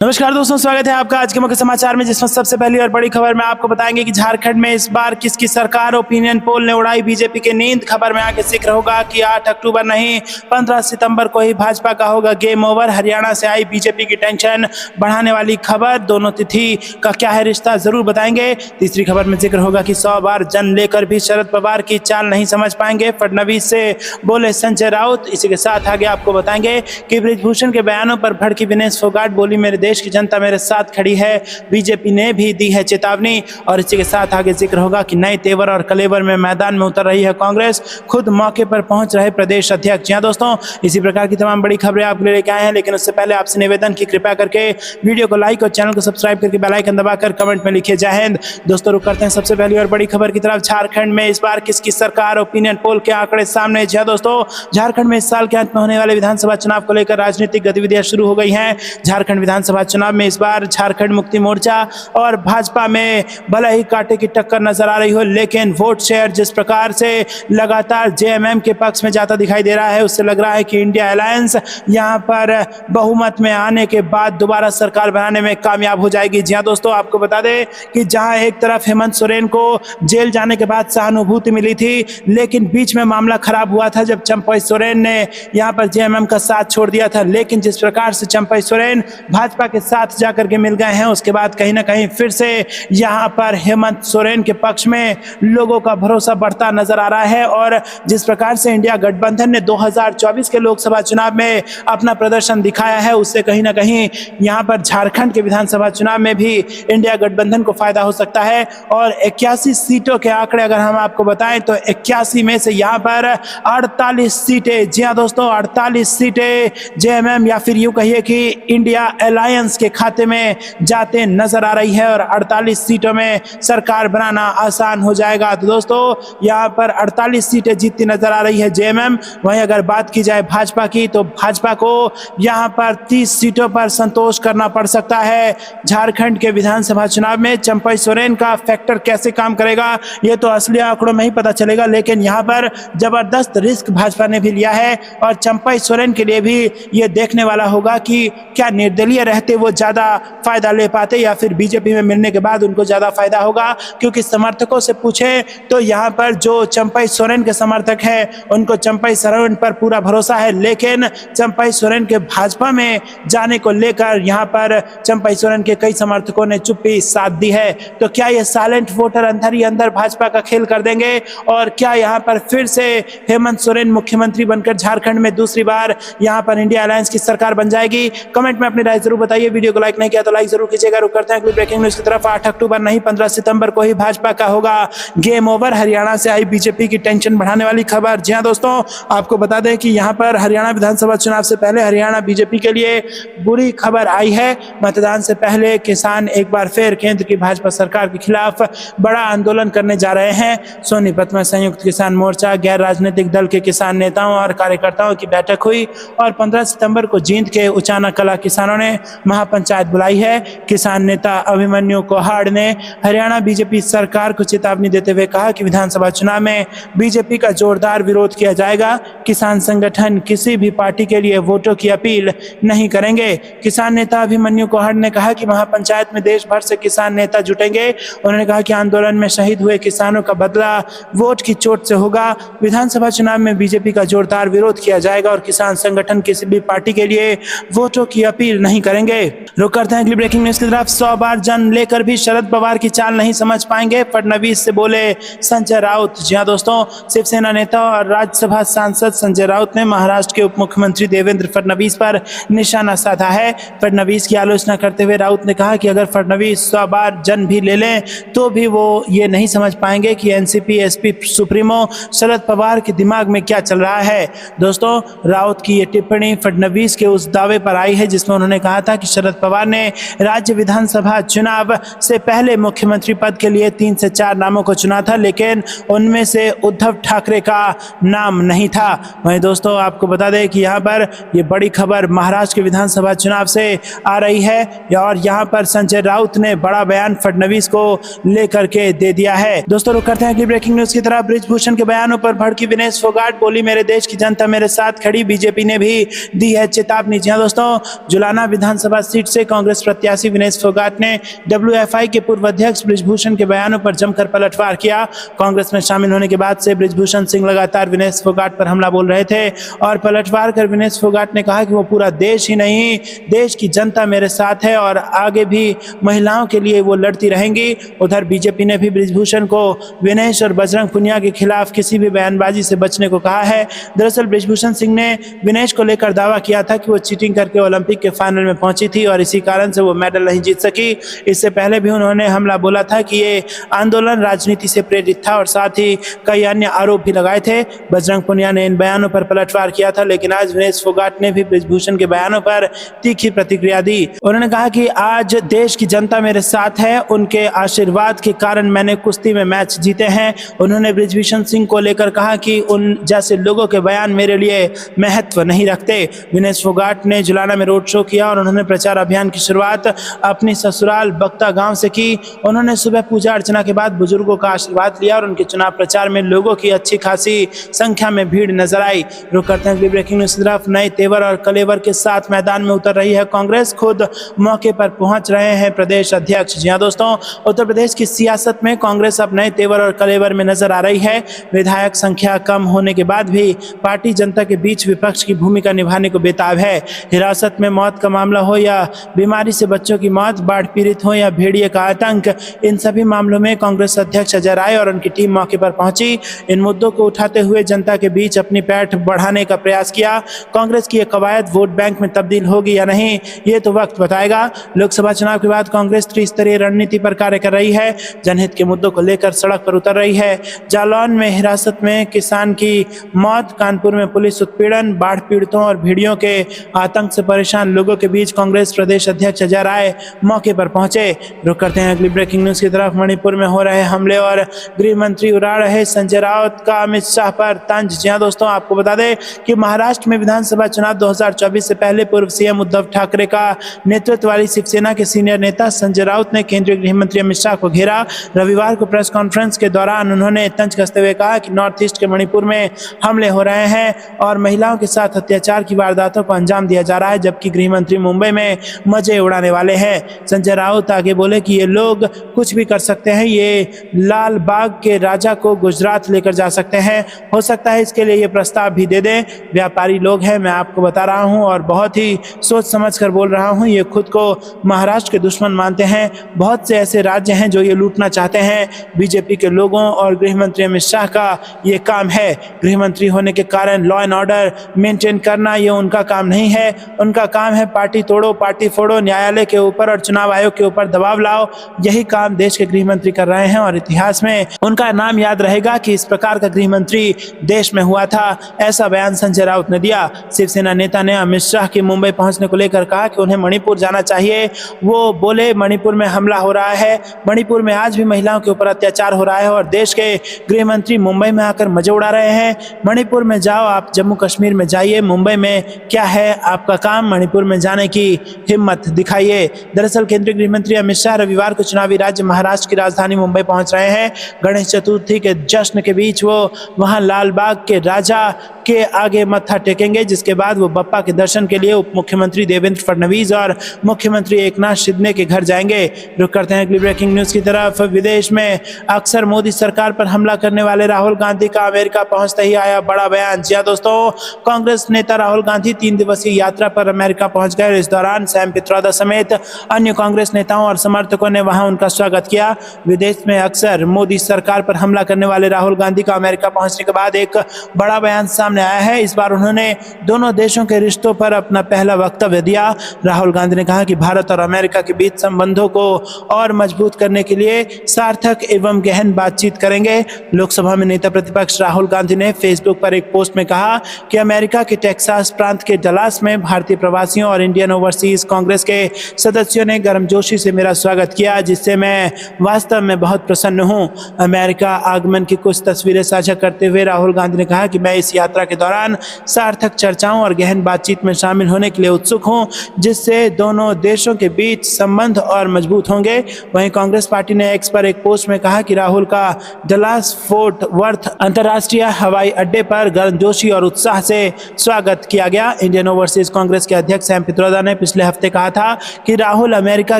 नमस्कार दोस्तों, स्वागत है आपका आज के मुख्य समाचार में, जिसमें सबसे पहली और बड़ी खबर में आपको बताएंगे कि झारखंड में इस बार किसकी सरकार। ओपिनियन पोल ने उड़ाई बीजेपी की नींद। खबर में आगे जिक्र होगा कि 8 अक्टूबर नहीं 15 सितंबर को ही भाजपा का होगा गेम ओवर। हरियाणा से आई बीजेपी की टेंशन बढ़ाने वाली खबर। दोनों तिथि का क्या है रिश्ता, जरूर बताएंगे। तीसरी खबर में जिक्र होगा कि 100 बार जन लेकर भी शरद पवार की चाल नहीं समझ पाएंगे, फडणवीस से बोले संजय राउत। इसी के साथ आगे आपको बताएंगे कि बृजभूषण के बयानों पर भड़की विनेश फोगाट, बोली मेरे देश की जनता मेरे साथ खड़ी है, बीजेपी ने भी दी है चेतावनी। और इसी के साथ आगे जिक्र होगा कि नए तेवर और कलेवर में मैदान में उतर रही है कांग्रेस, खुद मौके पर पहुंच रहे प्रदेश अध्यक्ष। यहाँ दोस्तों इसी प्रकार की तमाम बड़ी खबरें आपके लिए लेके आए हैं, लेकिन उससे पहले आपसे निवेदन की कृपया करके वीडियो को लाइक और चैनल को सब्सक्राइब करके बेल आइकन दबाकर कमेंट में लिखिए जय हिंद। दोस्तों रुक करते हैं सबसे पहली और बड़ी खबर की तरफ। झारखंड में इस बार किसकी सरकार, ओपिनियन पोल के आंकड़े सामने। जी दोस्तों, झारखंड में इस साल के अंत में होने वाले विधानसभा चुनाव को लेकर राजनीतिक गतिविधियां शुरू हो गई हैं। झारखंड विधानसभा चुनाव में इस बार झारखंड मुक्ति मोर्चा और भाजपा में भले ही कांटे की टक्कर नजर आ रही हो, लेकिन वोट शेयर जिस प्रकार से लगातार जेएमएम के पक्ष में जाता दिखाई दे रहा है, उससे लग रहा है कि इंडिया अलायंस यहां पर बहुमत में आने के बाद दोबारा सरकार बनाने में कामयाब हो जाएगी। जी हां दोस्तों, आपको बता दें कि जहां एक तरफ हेमंत सोरेन को जेल जाने के बाद सहानुभूति मिली थी, लेकिन बीच में मामला खराब हुआ था जब चंपई सोरेन ने यहां पर जेएमएम का साथ छोड़ दिया था। लेकिन जिस प्रकार से चंपई सोरेन भाजपा के साथ जाकर के मिल गए हैं, उसके बाद कहीं ना कहीं फिर से यहां पर हेमंत सोरेन के पक्ष में लोगों का भरोसा बढ़ता नजर आ रहा है। और जिस प्रकार से इंडिया गठबंधन ने 2024 के लोकसभा चुनाव में अपना प्रदर्शन दिखाया है, उससे कहीं ना कहीं यहां पर झारखंड के विधानसभा चुनाव में भी इंडिया गठबंधन को फायदा हो सकता है। और 81 सीटों के आंकड़े अगर हम आपको बताएं तो 81 में से यहां पर 48 सीटें, जी हां दोस्तों 48 सीटें जेएमएम या फिर यूं कहिए कि इंडिया अलायंस के खाते में जाते नजर आ रही है और 48 सीटों में सरकार बनाना आसान हो जाएगा। तो दोस्तों यहां पर 48 सीटें जीतती नजर आ रही है जेएमएम। वहीं अगर बात की जाए भाजपा की, तो भाजपा को यहां पर 30 सीटों पर संतोष करना पड़ सकता है। झारखंड के विधानसभा चुनाव में चंपई सोरेन का फैक्टर कैसे काम करेगा, यह तो असली आंकड़ों में ही पता चलेगा, लेकिन यहां पर जबरदस्त रिस्क भाजपा ने भी लिया है और चंपई सोरेन के लिए भी यह देखने वाला होगा कि क्या निर्दलीय रहते वो ज्यादा फायदा ले पाते या फिर बीजेपी में मिलने के बाद उनको ज्यादा फायदा होगा। क्योंकि समर्थकों से पूछे तो यहां पर जो चंपई सोरेन के समर्थक हैं, उनको चंपई सोरेन पर पूरा भरोसा है, लेकिन चंपई सोरेन के भाजपा में जाने को लेकर यहां पर चंपई सोरेन के कई समर्थकों ने चुप्पी साध दी है। तो क्या ये साइलेंट वोटर अंदर ही अंदर भाजपा का खेल कर देंगे और क्या यहां पर फिर से हेमंत सोरेन मुख्यमंत्री बनकर झारखंड में दूसरी बार यहां पर इंडिया अलायंस की सरकार बन जाएगी? कमेंट में अपनी राय जरूर बताइए। वीडियो को लाइक नहीं किया तो लाइक जरूर कीजिएगा। रुक करते हैं अगली ब्रेकिंग न्यूज की तरफ। 8 अक्टूबर नहीं 15 सितंबर को ही भाजपा का होगा गेम ओवर। हरियाणा से आई बीजेपी की टेंशन बढ़ाने वाली खबर। जी हां दोस्तों, आपको बता दें कि यहां पर हरियाणा विधानसभा चुनाव से पहले हरियाणा बीजेपी के लिए बुरी खबर आई है। मतदान से पहले किसान एक बार फिर केंद्र की भाजपा सरकार के खिलाफ बड़ा आंदोलन करने जा रहे हैं। सोनीपत में संयुक्त किसान मोर्चा, गैर राजनीतिक दल के किसान नेताओं और कार्यकर्ताओं की बैठक हुई और 15 सितंबर को जींद के उचाना कला किसानों ने महापंचायत बुलाई है। किसान नेता अभिमन्यु कोहाड़ ने हरियाणा बीजेपी सरकार को चेतावनी देते हुए कहा कि विधानसभा चुनाव में बीजेपी का जोरदार विरोध किया जाएगा। किसान संगठन किसी भी पार्टी के लिए वोटों की अपील नहीं करेंगे। किसान नेता अभिमन्यु कोहाड़ ने कहा कि महापंचायत में देश भर से किसान नेता जुटेंगे। उन्होंने कहा कि आंदोलन में शहीद हुए किसानों का बदला वोट की चोट से होगा। विधानसभा चुनाव में बीजेपी का जोरदार विरोध किया जाएगा और किसान संगठन किसी भी पार्टी के लिए वोटों की अपील नहीं करेंगे। रुक करते हैं अगली ब्रेकिंग न्यूज की तरफ। 100 बार जन लेकर भी शरद पवार की चाल नहीं समझ पाएंगे, फडणवीस से बोले संजय राउत। जी हां दोस्तों, शिवसेना नेता और राज्यसभा सांसद संजय राउत ने महाराष्ट्र के उप मुख्यमंत्री देवेंद्र फडणवीस पर निशाना साधा है। फडणवीस की आलोचना करते हुए राउत ने कहा कि अगर फडणवीस 100 बार जन भी ले लें तो भी वो ये नहीं समझ पाएंगे कि NCP SP supremo Sharad Pawar के दिमाग में क्या चल रहा है। दोस्तों, राउत की ये टिप्पणी फडणवीस के उस दावे पर आई है जिसमें उन्होंने कहा था कि शरद पवार ने राज्य विधानसभा चुनाव से पहले मुख्यमंत्री पद के लिए 3 से 4 नामों को चुना था, लेकिन उनमें से उद्धव ठाकरे का नाम नहीं था। वहीं दोस्तों, आपको बता दें कि यहाँ पर ये बड़ी खबर महाराष्ट्र के विधानसभा चुनाव से आ रही है और यहाँ पर संजय राउत ने बड़ा बयान फडणवीस को लेकर के दे दिया है। दोस्तों रुक करते हैं अगली ब्रेकिंग न्यूज की तरफ। बृजभूषण के बयानों पर भड़की विनेश फोगाट, बोली मेरे देश की जनता मेरे साथ खड़ी, बीजेपी ने भी दी है चेतावनी। जी हां दोस्तों, जुलाना विधानसभा विधानसभा सीट से कांग्रेस प्रत्याशी विनेश फोगाट ने डब्ल्यूएफआई के पूर्व अध्यक्ष बृजभूषण के बयानों पर जमकर पलटवार किया। कांग्रेस में शामिल होने के बाद से बृजभूषण सिंह लगातार विनेश फोगाट पर हमला बोल रहे थे और पलटवार कर विनेश फोगाट ने कहा कि वो पूरा देश ही नहीं, देश की जनता मेरे साथ है और आगे भी महिलाओं के लिए वो लड़ती रहेंगी। उधर बीजेपी ने भी बृजभूषण को विनेश और बजरंग पुनिया के खिलाफ किसी भी बयानबाजी से बचने को कहा है। दरअसल बृजभूषण सिंह ने विनेश को लेकर दावा किया था कि वो चीटिंग करके ओलंपिक के फाइनल में पहुंची थी और इसी कारण से वो मेडल नहीं जीत सकी। इससे पहले भी उन्होंने हमला बोला था कि ये आंदोलन राजनीति से प्रेरित था और साथ ही कई अन्य आरोप भी लगाए थे। बजरंग पुनिया ने इन बयानों पर पलटवार किया था, लेकिन आज विनेश फोगाट ने भी बृजभूषण के बयानों पर तीखी प्रतिक्रिया दी। उन्होंने कहा कि आज देश की जनता मेरे साथ है, उनके आशीर्वाद के कारण मैंने कुश्ती में मैच जीते हैं। उन्होंने बृजभूषण सिंह को लेकर कहा कि उन जैसे लोगों के बयान मेरे लिए महत्व नहीं रखते। विनेश फोगाट ने जुलाना में रोड शो किया और उन्होंने प्रचार अभियान की शुरुआत अपनी ससुराल बक्ता गांव से की। उन्होंने सुबह पूजा अर्चना के बाद बुजुर्गों का आशीर्वाद लिया और उनके चुनाव प्रचार में लोगों की अच्छी खासी संख्या में भीड़ नजर आई। रुक करते हैं ब्रेकिंग न्यूज की तरफ। नए तेवर और कलेवर के साथ मैदान में उतर रही है कांग्रेस, खुद मौके पर पहुंच रहे हैं प्रदेश अध्यक्ष। जी हां दोस्तों, उत्तर प्रदेश की सियासत में कांग्रेस अब नए तेवर और कलेवर में नजर आ रही है। विधायक संख्या कम होने के बाद भी पार्टी जनता के बीच विपक्ष की भूमिका निभाने को बेताब है। हिरासत में मौत का मामला हो या बीमारी से बच्चों की मौत, बाढ़ पीड़ित हो या भेड़िए का आतंक, इन सभी मामलों में कांग्रेस अध्यक्ष अजय राय और उनकी टीम मौके पर पहुंची। इन मुद्दों को उठाते हुए जनता के बीच अपनी पैठ बढ़ाने का प्रयास किया। कांग्रेस की यह कवायद वोट बैंक में तब्दील होगी या नहीं, ये तो वक्त बताएगा। लोकसभा चुनाव के बाद कांग्रेस त्रिस्तरीय रणनीति पर कार्य कर रही है, जनहित के मुद्दों को लेकर सड़क पर उतर रही है। जालौन में हिरासत में किसान की मौत, कानपुर में पुलिस उत्पीड़न, बाढ़ पीड़ितों और भेड़ियों के आतंक से परेशान लोगों के बीच कांग्रेस प्रदेश अध्यक्ष अजय राय मौके पर पहुंचे। रुक करते हैं अगली ब्रेकिंग न्यूज की तरफ। मणिपुर में हो रहे हमले और गृह मंत्री उड़ा रहे संजय राउत का अमित शाह पर तंज। जी हां दोस्तों, आपको बता दें कि महाराष्ट्र में विधानसभा चुनाव 2024 से पहले पूर्व सीएम उद्धव ठाकरे का नेतृत्व वाली शिवसेना के सीनियर नेता संजय राउत ने केंद्रीय गृह मंत्री अमित शाह को घेरा। रविवार को प्रेस कॉन्फ्रेंस के दौरान उन्होंने तंज कसते हुए कहा कि नॉर्थ ईस्ट के मणिपुर में हमले हो रहे हैं और महिलाओं के साथ अत्याचार की वारदातों को अंजाम दिया जा रहा है, जबकि गृह मंत्री मुंबई में मजे उड़ाने वाले हैं। संजय राउत आगे बोले कि ये लोग कुछ भी कर सकते हैं, ये लाल बाग के राजा को गुजरात लेकर जा सकते हैं, हो सकता है इसके लिए ये प्रस्ताव भी दे दें। व्यापारी लोग हैं, मैं आपको बता रहा हूं और बहुत ही सोच समझ कर बोल रहा हूं। ये खुद को महाराष्ट्र के दुश्मन मानते हैं। बहुत से ऐसे राज्य हैं जो ये लूटना चाहते हैं। बीजेपी के लोगों और गृह मंत्री अमित शाह का ये काम है। गृह मंत्री होने के कारण लॉ एंड ऑर्डर मेंटेन करना ये उनका काम नहीं है। उनका काम है पार्टी तोड़ो, पार्टी फोड़ो, न्यायालय के ऊपर और चुनाव आयोग के ऊपर दबाव लाओ। यही काम देश के गृह मंत्री कर रहे हैं और इतिहास में उनका नाम याद रहेगा कि इस प्रकार का गृह मंत्री देश में हुआ था। ऐसा बयान संजय राउत ने दिया। शिवसेना नेता ने अमित शाह के मुंबई पहुंचने को लेकर कहा कि उन्हें मणिपुर जाना चाहिए। वो बोले मणिपुर में हमला हो रहा है, मणिपुर में आज भी महिलाओं के ऊपर अत्याचार हो रहा है और देश के गृह मंत्री मुंबई में आकर मजे उड़ा रहे हैं। मणिपुर में जाओ, आप जम्मू कश्मीर में जाइए, मुंबई में क्या है आपका काम, मणिपुर में जाने की हिम्मत दिखाइए। दरअसल केंद्रीय गृह मंत्री अमित शाह रविवार को चुनावी राज्य महाराष्ट्र की राजधानी मुंबई पहुंच रहे हैं। गणेश चतुर्थी के जश्न के बीच वो वहां लालबाग के राजा के आगे मत्था टेकेंगे, जिसके बाद वो बप्पा के दर्शन के लिए उप मुख्यमंत्री देवेंद्र फडणवीस और मुख्यमंत्री एकनाथ शिंदे के घर जाएंगे। रुक करते हैं अगली ब्रेकिंग न्यूज की तरफ। विदेश में अक्सर मोदी सरकार पर हमला करने वाले राहुल गांधी का अमेरिका पहुंचते ही आया बड़ा बयान। जी हां दोस्तों, कांग्रेस नेता राहुल गांधी 3 दिवसीय यात्रा पर अमेरिका पहुंच गए। इस दौरान सैम पित्रोदा समेत अन्य कांग्रेस नेताओं और समर्थकों ने वहां उनका स्वागत किया। विदेश में अक्सर मोदी सरकार पर हमला करने वाले राहुल गांधी का अमेरिका पहुंचने के बाद एक बड़ा बयान सामने आया है। इस बार उन्होंने दोनों देशों के रिश्तों पर अपना पहला वक्तव्य दिया। राहुल गांधी ने कहा कि भारत और अमेरिका के बीच संबंधों को और मजबूत करने के लिए सार्थक एवं गहन बातचीत करेंगे। लोकसभा में नेता प्रतिपक्ष राहुल गांधी ने फेसबुक पर एक पोस्ट में कहा कि अमेरिका के टेक्सास प्रांत के डलास में भारतीय प्रवासियों और इंडियन ओवरसीज कांग्रेस के सदस्यों ने गर्मजोशी से मेरा स्वागत किया, जिससे मैं वास्तव में बहुत प्रसन्न हूं। अमेरिका आगमन की कुछ तस्वीरें साझा करते हुए राहुल गांधी ने कहा कि मैं इस यात्रा के दौरान सार्थक चर्चाओं और गहन बातचीत में शामिल होने के लिए उत्सुक हूं, जिससे दोनों देशों के बीच संबंध और मजबूत होंगे। वहीं कांग्रेस पार्टी ने एक्स पर एक पोस्ट में कहा कि राहुल का डलास फोर्ट वर्थ अंतर्राष्ट्रीय हवाई अड्डे पर गर्मजोशी और उत्साह से स्वागत किया गया। इंडियन ओवरसीज कांग्रेस के अध्यक्ष सैम पित्रोदा ने पिछले हफ्ते कहा था कि राहुल अमेरिका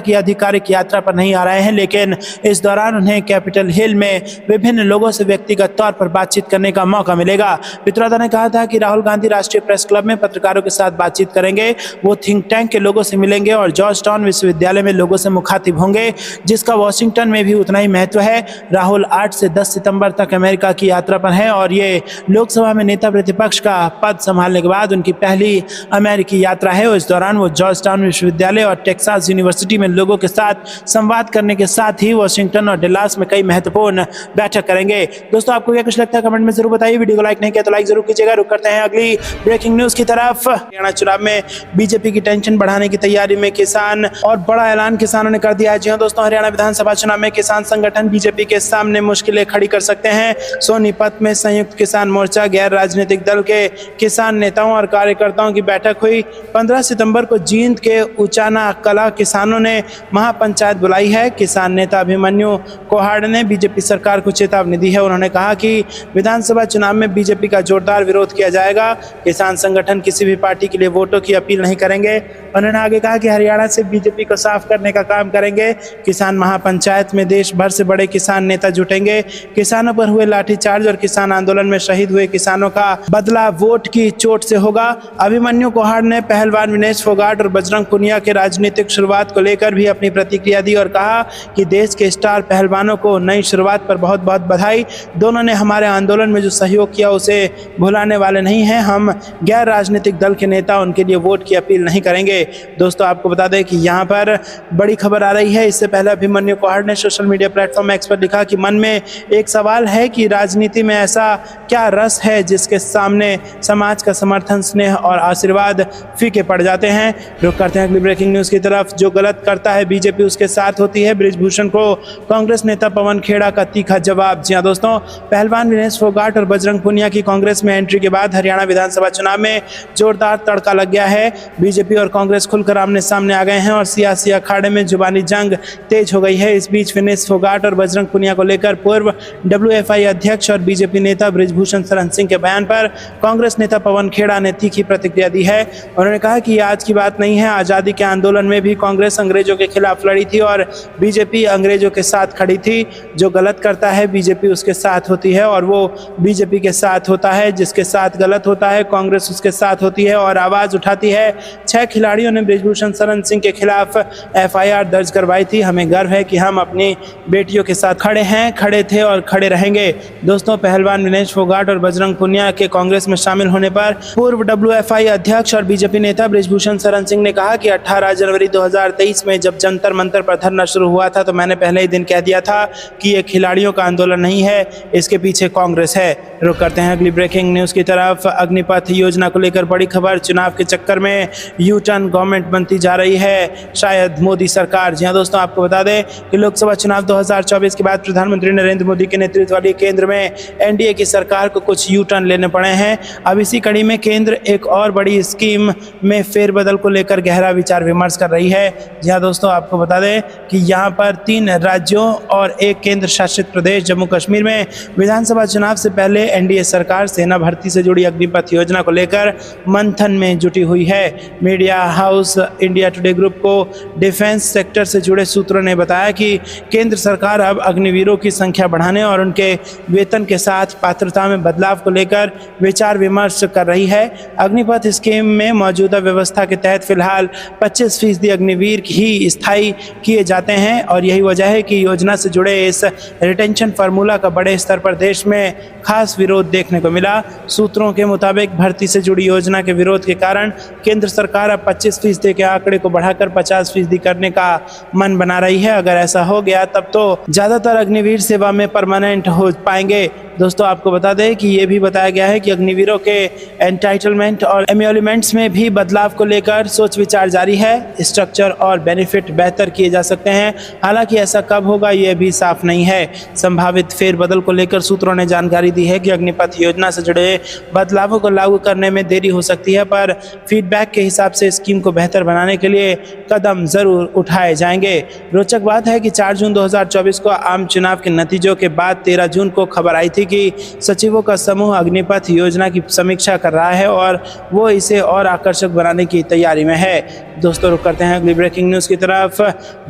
की आधिकारिक यात्रा पर नहीं आ रहे हैं, लेकिन इस दौरान उन्हें कैपिटल हिल में विभिन्न लोगों से व्यक्तिगत तौर पर बातचीत करने का मौका मिलेगा। पित्रोदा ने कहा था कि राहुल गांधी राष्ट्रीय प्रेस क्लब में पत्रकारों के साथ बातचीत करेंगे, वो थिंक टैंक के लोगों से मिलेंगे और जॉर्ज टाउन विश्वविद्यालय में लोगों से मुखातिब होंगे, जिसका वॉशिंगटन में भी उतना ही महत्व है। राहुल 8 से 10 सितंबर तक अमेरिका की यात्रा पर हैं और ये लोकसभा में नेता प्रतिपक्ष का पद संभालने के बाद उनकी पहली अमेरिकी यात्रा है। इस दौरान वो जॉर्ज टाउन विश्वविद्यालय और टेक्सास यूनिवर्सिटी में लोगों के साथ संवाद करने के साथ ही वॉशिंगटन और डलास में कई महत्वपूर्ण बैठक करेंगे। दोस्तों, आपको क्या कुछ लगता है कमेंट में जरूर बताइए। वीडियो को लाइक नहीं किया तो लाइक जरूर कीजिएगा। रुक करते हैं अगली ब्रेकिंग न्यूज की तरफ। हरियाणा चुनाव में बीजेपी की टेंशन बढ़ाने की तैयारी में किसान और बड़ा ऐलान किसानों ने कर दिया है। जी हां दोस्तों, हरियाणा विधानसभा चुनाव में किसान संगठन बीजेपी के सामने मुश्किलें खड़ी कर सकते हैं। सोनीपत में संयुक्त किसान मोर्चा गैर राजनीतिक दल के किसान नेताओं और कार्यकर्ताओं की बैठक हुई। 15 सितंबर को जींद के उचाना कला किसानों ने महापंचायत बुलाई है। किसान नेता अभिमन्यु कोहाड़ ने बीजेपी सरकार को चेतावनी दी है। उन्होंने कहा कि विधानसभा चुनाव में बीजेपी का जोरदार विरोध किया जाएगा। किसान संगठन किसी भी पार्टी के लिए वोटों की अपील नहीं करेंगे। उन्होंने आगे कहा कि हरियाणा से बीजेपी को साफ करने का काम करेंगे। किसान महापंचायत में देश भर से बड़े किसान नेता जुटेंगे। किसानों पर हुए लाठीचार्ज और किसान आंदोलन में शहीद हुए किसानों का बदला वोट की चोट से होगा। अभिमन्यु कोहाड़ ने पहलवान विनेश फोगाट और बजरंग पुनिया के राजनीतिक शुरुआत को लेकर भी अपनी प्रतिक्रिया दी और कहा कि देश के स्टार पहलवानों को नई शुरुआत पर बहुत बहुत बधाई। दोनों ने हमारे आंदोलन में जो सहयोग किया उसे भुलाने वाले नहीं हैं। हम गैर राजनीतिक दल के नेता उनके लिए वोट की अपील नहीं करेंगे। दोस्तों, आपको बता दें कि यहाँ पर बड़ी खबर आ रही है। इससे पहले अभिमन्यु कोहाड़ ने सोशल मीडिया प्लेटफॉर्म एक्स पर लिखा कि मन में एक सवाल है कि राजनीति में ऐसा क्या रस है जिसके सामने समाज का समर्थन, स्नेह और आशीर्वाद फीके पड़ जाते हैं। रुक करते हैं अगली ब्रेकिंग न्यूज की तरफ। जो गलत करता है बीजेपी उसके साथ होती है, बृजभूषण को कांग्रेस नेता पवन खेड़ा का तीखा जवाब। जी हां दोस्तों, पहलवान विनेश फोगाट और बजरंग पुनिया की कांग्रेस में एंट्री के बाद हरियाणा विधानसभा चुनाव में जोरदार तड़का लग गया है। बीजेपी और कांग्रेस खुलकर आमने सामने आ गए हैं और सियासी अखाड़े में जुबानी जंग तेज हो गई है। इस बीच विनेश फोगाट और बजरंग पुनिया को लेकर पूर्व WFI अध्यक्ष और बीजेपी नेता बृजभूषण शरण सिंह के बयान पर कांग्रेस नेता पवन खेड़ा ने तीखी प्रतिक्रिया दी है। उन्होंने कहा कि आज की बात नहीं है, आज़ादी के आंदोलन में भी कांग्रेस अंग्रेजों के खिलाफ लड़ी थी और बीजेपी अंग्रेजों के साथ खड़ी थी। जो गलत करता है बीजेपी उसके साथ होती है और वो बीजेपी के साथ होता है। जिसके साथ गलत होता है कांग्रेस उसके साथ होती है और आवाज़ उठाती है। 6 खिलाड़ियों ने बृजभूषण शरण सिंह के खिलाफ FIR दर्ज करवाई थी। हमें गर्व है कि हम अपनी बेटियों के साथ खड़े हैं, खड़े थे और खड़े रहेंगे। दोस्तों, पहलवान विनेश फोगाट और बजरंग पुनिया के कांग्रेस में शामिल होने पर पूर्व WFI अध्यक्ष और बीजेपी नेता बृजभूषण शरण सिंह ने कहा कि 18 जनवरी 2023 में जब जंतर मंतर पर धरना शुरू हुआ था तो मैंने पहले ही दिन कह दिया था कि ये खिलाड़ियों का आंदोलन नहीं है, इसके पीछे कांग्रेस है। रुक करते हैं अगली ब्रेकिंग न्यूज की तरफ। अग्निपथ योजना को लेकर बड़ी खबर। चुनाव के चक्कर में यू टर्न गवर्नमेंट बनती जा रही है शायद मोदी सरकार। जी हां दोस्तों, आपको बता दें कि लोकसभा चुनाव 2024 के बाद प्रधानमंत्री नरेंद्र मोदी के नेतृत्व वाली केंद्र में NDA की सरकार को कुछ यू टर्न लेने पड़े हैं। अब इसी कड़ी में केंद्र एक और बड़ी स्कीम में फेरबदल को लेकर गहरा विचार विमर्श कर रही है। जी हां दोस्तों, आपको बता दें कि यहाँ पर 3 राज्यों और एक केंद्र शासित प्रदेश जम्मू कश्मीर में विधानसभा चुनाव से पहले NDA सरकार सेना भर्ती से जुड़ी अग्निपथ योजना को लेकर मंथन में जुटी हुई है। Media house India today group को डिफेंस सेक्टर से जुड़े सूत्रों ने बताया कि केंद्र सरकार अब अग्निवीरों की संख्या बढ़ाने और उनके वेतन के साथ पात्रता में बदलाव को लेकर विचार विमर्श कर रही है। अग्निपथ स्कीम में मौजूदा व्यवस्था के तहत फिलहाल 25% अग्निवीर ही स्थायी किए जाते हैं और यही वजह है कि योजना से जुड़े इस रिटेंशन फार्मूला का बड़े स्तर पर देश में खास विरोध देखने को मिला। सूत्रों के मुताबिक भर्ती से जुड़ी योजना के विरोध के कारण केंद्र सरकार अब 25% के आंकड़े को बढ़ाकर 50% करने का मन बना रही है। अगर ऐसा हो गया तब तो ज़्यादातर अग्निवीर सेवा में परमानेंट हो पाएंगे। दोस्तों, आपको बता दें कि ये भी बताया गया है कि अग्निवीरों के एंटाइटलमेंट और एम्यूलिमेंट्स में भी बदलाव को लेकर सोच विचार जारी है। स्ट्रक्चर और बेनिफिट बेहतर किए जा सकते हैं, हालांकि ऐसा कब होगा ये भी साफ नहीं है। संभावित फेरबदल को लेकर सूत्रों ने जानकारी दी है कि अग्निपथ योजना से जुड़े बदलावों को लागू करने में देरी हो सकती है, पर फीडबैक के हिसाब से स्कीम को बेहतर बनाने के लिए कदम जरूर उठाए जाएंगे। रोचक बात है कि 4 जून 2024 को आम चुनाव के नतीजों के बाद 13 जून को खबर आई थी की सचिवों का समूह अग्निपथ योजना की समीक्षा कर रहा है और वो इसे और आकर्षक बनाने की तैयारी में है। दोस्तों, रुक करते हैं अगली ब्रेकिंग न्यूज़ की तरफ।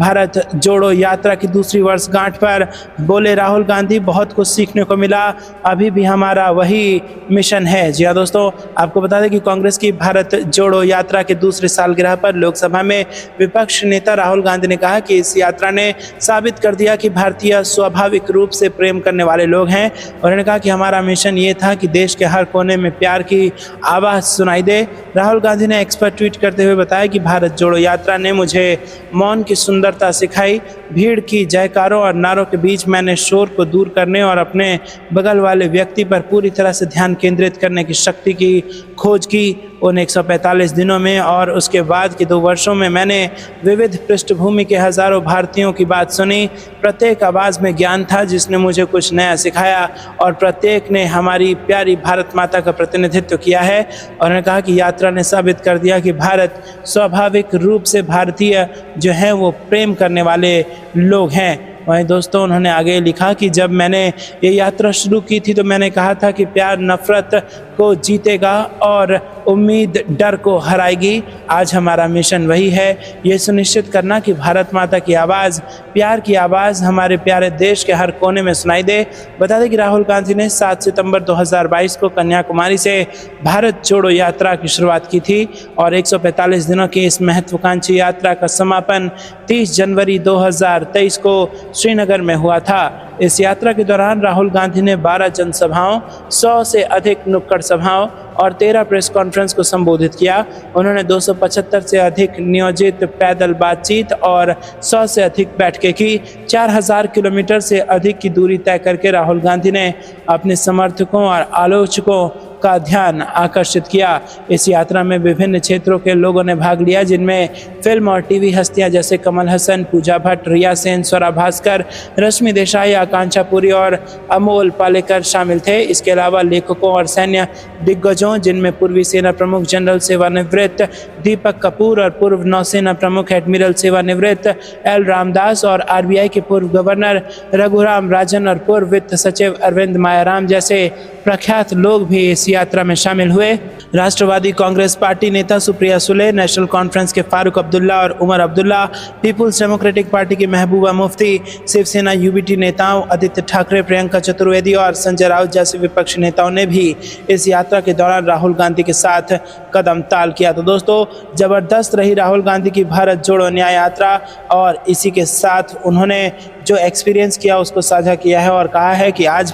भारत जोड़ो यात्रा की दूसरी वर्षगांठ पर बोले राहुल गांधी, बहुत कुछ सीखने को मिला, अभी भी हमारा वही मिशन है। जी हाँ दोस्तों, आपको बता दें कि कांग्रेस की भारत जोड़ो यात्रा के दूसरे सालगिरह पर लोकसभा में विपक्ष नेता राहुल गांधी ने कहा कि इस यात्रा ने साबित कर दिया कि भारतीय स्वाभाविक रूप से प्रेम करने वाले लोग हैं। और उन्होंने कहा कि हमारा मिशन ये था कि देश के हर कोने में प्यार की आवाज़ सुनाई दे। राहुल गांधी ने एक्स पर ट्वीट करते हुए बताया कि भारत जोड़ो यात्रा ने मुझे मौन की सुंदरता सिखाई। भीड़ की जयकारों और नारों के बीच मैंने शोर को दूर करने और अपने बगल वाले व्यक्ति पर पूरी तरह से ध्यान केंद्रित करने की शक्ति की खोज की। उन 145 दिनों में और उसके बाद के 2 वर्षों में मैंने विविध पृष्ठभूमि के हजारों भारतीयों की बात सुनी। प्रत्येक आवाज़ में ज्ञान था जिसने मुझे कुछ नया सिखाया और प्रत्येक ने हमारी प्यारी भारत माता का प्रतिनिधित्व किया है। और उन्होंने कहा कि यात्रा ने साबित कर दिया कि भारत स्वाभाविक रूप से भारतीय जो हैं वो प्रेम करने वाले लोग हैं। वहीं दोस्तों, उन्होंने आगे लिखा कि जब मैंने ये यात्रा शुरू की थी तो मैंने कहा था कि प्यार नफरत को जीतेगा और उम्मीद डर को हराएगी। आज हमारा मिशन वही है, ये सुनिश्चित करना कि भारत माता की आवाज़, प्यार की आवाज़ हमारे प्यारे देश के हर कोने में सुनाई दे। बता दें कि राहुल गांधी ने 7 सितंबर 2022 को कन्याकुमारी से भारत जोड़ो यात्रा की शुरुआत की थी और 145 दिनों की इस महत्वाकांक्षी यात्रा का समापन 30 जनवरी 2023 को श्रीनगर में हुआ था। इस यात्रा के दौरान राहुल गांधी ने 12 जनसभाओं, 100 से अधिक नुक्कड़ सभाओं और 13 प्रेस कॉन्फ्रेंस को संबोधित किया। उन्होंने 275 से अधिक नियोजित पैदल बातचीत और 100 से अधिक बैठकें की। 4000 किलोमीटर से अधिक की दूरी तय करके राहुल गांधी ने अपने समर्थकों और आलोचकों का ध्यान आकर्षित किया। इस यात्रा में विभिन्न क्षेत्रों के लोगों ने भाग लिया, जिनमें फिल्म और टीवी हस्तियां जैसे कमल हसन, पूजा भट्ट, रिया सेन, स्वरा भास्कर, रश्मि देसाई, आकांक्षा पुरी और अमोल पालेकर शामिल थे। इसके अलावा लेखकों और सैन्य दिग्गजों, जिनमें पूर्वी सेना प्रमुख जनरल सेवानिवृत्त दीपक कपूर और पूर्व नौसेना प्रमुख एडमिरल सेवानिवृत्त एल रामदास और आरबीआई के पूर्व गवर्नर रघुराम राजन और पूर्व वित्त सचिव अरविंद मायाराम जैसे प्रख्यात लोग भी इस यात्रा में शामिल हुए। राष्ट्रवादी कांग्रेस पार्टी नेता सुप्रिया सुले, नेशनल कॉन्फ्रेंस के फारूक अब्दुल्ला और उमर अब्दुल्ला, पीपुल्स डेमोक्रेटिक पार्टी की महबूबा मुफ्ती, शिवसेना यूबीटी नेताओं आदित्य ठाकरे, प्रियंका चतुर्वेदी और संजय राउत जैसे विपक्षी नेताओं ने भी इस यात्रा के दौरान राहुल गांधी के साथ कदम ताल किया। तो दोस्तों, जबरदस्त रही राहुल गांधी की भारत जोड़ो न्याय यात्रा और इसी के साथ उन्होंने जो एक्सपीरियंस किया उसको साझा किया है और कहा है कि आज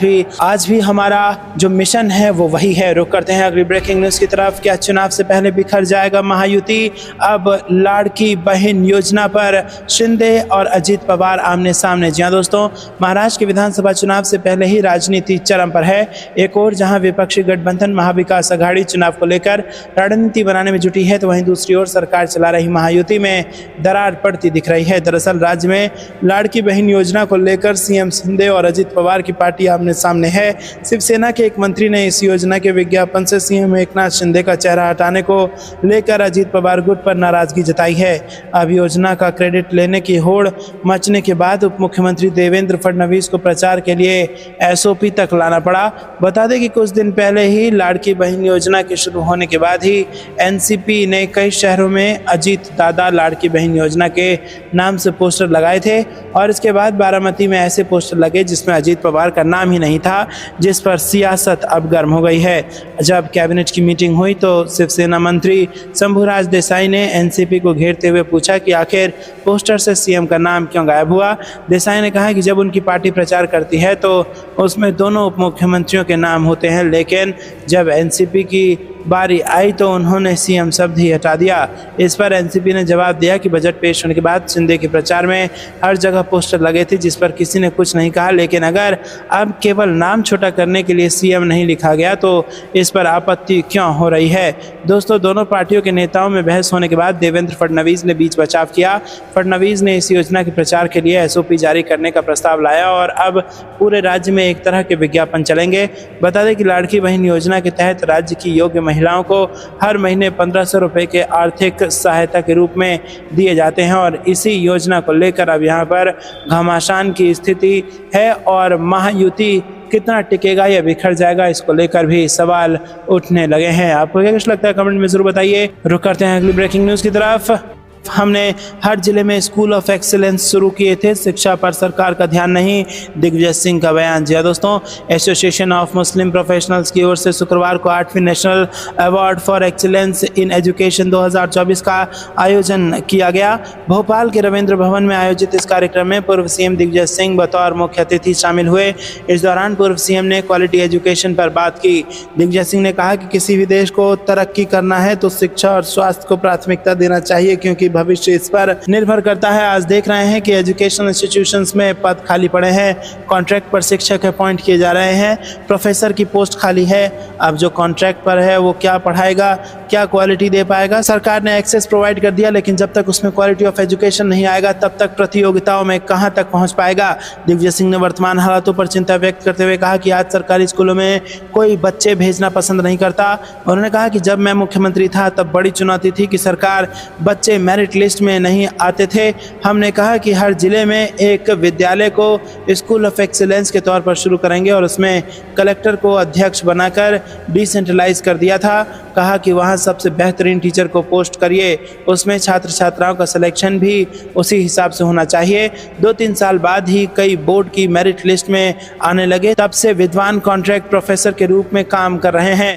भी हमारा जो मिशन है वो वही है। रुक करते हैं अगली ब्रेकिंग न्यूज़ की तरफ। क्या चुनाव से पहले बिखर जाएगा महायुति? अब लाड़की बहन योजना पर शिंदे और अजीत पवार आमने सामने। जी हाँ दोस्तों, महाराष्ट्र के विधानसभा चुनाव से पहले ही राजनीति चरम पर है। एक और जहां विपक्षी गठबंधन महाविकास अघाड़ी चुनाव को लेकर रणनीति बनाने में जुटी है, तो वहीं दूसरी ओर सरकार चला रही महायुति में दरार पड़ती दिख रही है। दरअसल राज्य में लाड़की बहन योजना को लेकर सीएम शिंदे और अजीत पवार की पार्टी आमने सामने है। शिवसेना के एक मंत्री ने इस योजना के विज्ञापन से सीएम एकनाथ शिंदे का चेहरा हटाने को लेकर अजीत पवार गुट पर नाराजगी जताई है। अब योजना का क्रेडिट लेने की होड़ मचने के बाद उप मुख्यमंत्री देवेंद्र फडणवीस को प्रचार के लिए एसओपी तक लाना पड़ा। बता दें कि कुछ दिन पहले ही लाड़की बहन योजना के शुरू होने के बाद ही एनसीपी ने कई शहरों में अजीत दादा लाड़की बहन योजना के नाम से पोस्टर लगाए थे और इसके बाद बारामती में ऐसे पोस्टर लगे जिसमें अजीत पवार का नाम ही नहीं था, जिस पर सियासत अब गर्म हो गई है। जब कैबिनेट की मीटिंग हुई तो शिवसेना मंत्री शंभुराज देसाई ने एनसीपी को घेरते हुए पूछा कि आखिर पोस्टर से सीएम का नाम क्यों गायब हुआ। देसाई ने कहा कि जब उनकी पार्टी प्रचार करती है तो उसमें दोनों उप मुख्यमंत्रियों के नाम होते हैं, लेकिन जब एनसीपी की बारी आई तो उन्होंने सीएम शब्द ही हटा दिया। इस पर एनसीपी ने जवाब दिया कि बजट पेश होने के बाद शिंदे के प्रचार में हर जगह पोस्टर लगे थे जिस पर किसी ने कुछ नहीं कहा, लेकिन अगर अब केवल नाम छोटा करने के लिए सीएम नहीं लिखा गया तो इस पर आपत्ति क्यों हो रही है। दोस्तों, दोनों पार्टियों के नेताओं में बहस होने के बाद देवेंद्र फडणवीस ने बीच बचाव किया। फडणवीस ने इस योजना के प्रचार के लिए एसओपी जारी करने का प्रस्ताव लाया और अब पूरे राज्य में एक तरह के विज्ञापन चलेंगे। बता दें कि लाड़की बहन योजना के तहत राज्य की योग्य महिलाओं को हर महीने 1500 रुपये के आर्थिक सहायता के रूप में दिए जाते हैं और इसी योजना को लेकर अब यहाँ पर घमासान की स्थिति है और महायुति कितना टिकेगा या बिखर जाएगा, इसको लेकर भी सवाल उठने लगे हैं। आपको क्या कुछ लगता है कमेंट में जरूर बताइए। रुक करते हैं अगली ब्रेकिंग न्यूज़ की तरफ। हमने हर जिले में स्कूल ऑफ एक्सीलेंस शुरू किए थे, शिक्षा पर सरकार का ध्यान नहीं, दिग्विजय सिंह का बयान। जी दोस्तों, एसोसिएशन ऑफ मुस्लिम प्रोफेशनल्स की ओर से शुक्रवार को 8वीं national award for excellence in education 2024 का आयोजन किया गया। भोपाल के रविंद्र भवन में आयोजित इस कार्यक्रम में पूर्व सीएम दिग्विजय सिंह बतौर मुख्य अतिथि शामिल हुए। इस दौरान पूर्व सीएम ने क्वालिटी एजुकेशन पर बात की। दिग्विजय सिंह ने कहा कि किसी भी देश को तरक्की करना है तो शिक्षा और स्वास्थ्य को प्राथमिकता देना चाहिए, क्योंकि भविष्य इस पर निर्भर करता है। आज देख रहे हैं कि एजुकेशन इंस्टीट्यूशंस में पद खाली पड़े हैं, कॉन्ट्रैक्ट पर शिक्षक अपॉइंट किए जा रहे हैं, प्रोफेसर की पोस्ट खाली है। अब जो कॉन्ट्रैक्ट पर है वो क्या पढ़ाएगा, क्या क्वालिटी दे पाएगा। सरकार ने एक्सेस प्रोवाइड कर दिया, लेकिन जब तक उसमें क्वालिटी ऑफ एजुकेशन नहीं आएगा तब तक प्रतियोगिताओं में कहां तक पहुंच पाएगा। दिग्विजय सिंह ने वर्तमान हालातों पर चिंता व्यक्त करते हुए कहा कि आज सरकारी स्कूलों में कोई बच्चे भेजना पसंद नहीं करता। उन्होंने कहा कि जब मैं मुख्यमंत्री था तब बड़ी चुनौती थी कि सरकार बच्चे मेरिट लिस्ट में नहीं आते थे। हमने कहा कि हर जिले में एक विद्यालय को स्कूल ऑफ एक्सीलेंस के तौर पर शुरू करेंगे और उसमें कलेक्टर को अध्यक्ष बनाकर डिसेंट्रलाइज कर दिया था। कहा कि वहां सबसे बेहतरीन टीचर को पोस्ट करिए, उसमें छात्र छात्राओं का सिलेक्शन भी उसी हिसाब से होना चाहिए। 2-3 साल बाद ही कई बोर्ड की मेरिट लिस्ट में आने लगे, तब से विद्वान कॉन्ट्रैक्ट प्रोफेसर के रूप में काम कर रहे हैं।